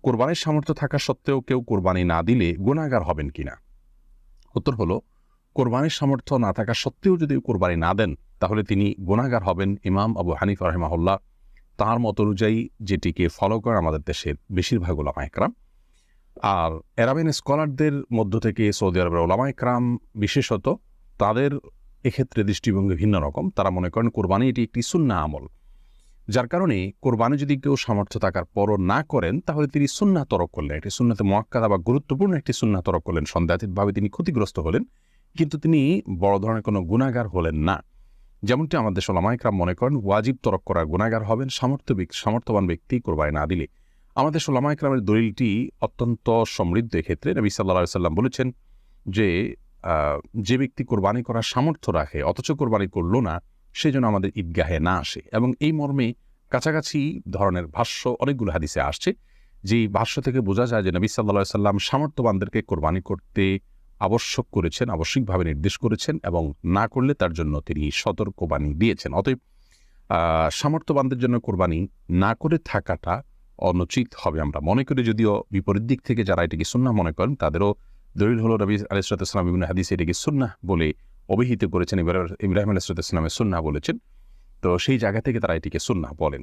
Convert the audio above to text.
কোরবানির সামর্থ্য থাকা সত্ত্বেও কেউ কোরবানি না দিলে গুনাহগার হবেন কিনা? উত্তর হলো, কোরবানির সামর্থ্য না থাকা সত্ত্বেও যদি কোরবানি না দেন তাহলে তিনি গুনাহগার হবেন। ইমাম আবু হানিফা রাহিমাহুল্লাহ তাঁর মত অনুযায়ী যেটিকে ফলো করে আমাদের দেশের বেশিরভাগ উলামা একরাম। আর অ্যারাবিয়ান স্কলারদের মধ্য থেকে সৌদি আরবের উলামা একরাম বিশেষত, তাদের এক্ষেত্রে দৃষ্টিভঙ্গি ভিন্ন রকম। তারা মনে করেন কোরবানি এটি একটি সুন্নাহ আমল, যার কারণে কোরবানি যদি কেউ সামর্থ্য থাকার পরও না করেন তাহলে তিনি সুন্নাহ তরক করলেন, একটি সুন্নাতে মুআক্কাদা বা গুরুত্বপূর্ণ একটি সুন্নাহ তরক করলেন। সন্দেহাতীতভাবে তিনি ক্ষতিগ্রস্ত হলেন, কিন্তু তিনি বড় ধরনের কোনো গুনাহগার হলেন না। যেমনটি আমাদের উলামা একরাম মনে করেন ওয়াজিব তরক করার গুনাহগার হবেন সামর্থ্যবান ব্যক্তি কোরবানি না দিলে। আমাদের উলামা একরামের দলিলটি অত্যন্ত সমৃদ্ধ। এক্ষেত্রে নবী সাল্লাল্লাহু আলাইহি সাল্লাম বলেছেন যে যে ব্যক্তি কোরবানি করার সামর্থ্য রাখে অথচ কোরবানি করল না, সে যেন আমাদের ঈদগাহে না আসে। এবং এই মর্মে কাছাকাছি ধরনের ভাষ্য অনেকগুলো হাদিসে আসছে, যেই ভাষ্য থেকে বোঝা যায় যে নবী সাল্লাল্লাহু আলাইহি সাল্লাম সামর্থ্যবানদেরকে কোরবানি করতে আবশ্যক করেছেন, আবশ্যিকভাবে নির্দেশ করেছেন, এবং না করলে তার জন্য তিনি সতর্কবাণী দিয়েছেন। অতএব সামর্থ্যবানদের জন্য কোরবানি না করে থাকাটা অনুচিত হবে আমরা মনে করি। যদিও বিপরীত দিক থেকে যারা এটিকে সুন্নাহ মনে করেন তাদেরও দলিল হলো নবী আলাইহিস সালাম বিভিন্ন হাদিসে এটিকে সুন্নাহ বলে অভিহিত করেছেন। ইব্রাহিম আলাইহিস সালামের সুন্নাহ বলেছেন, তো সেই জায়গা থেকে তারা এটিকে সুন্নাহ বলেন।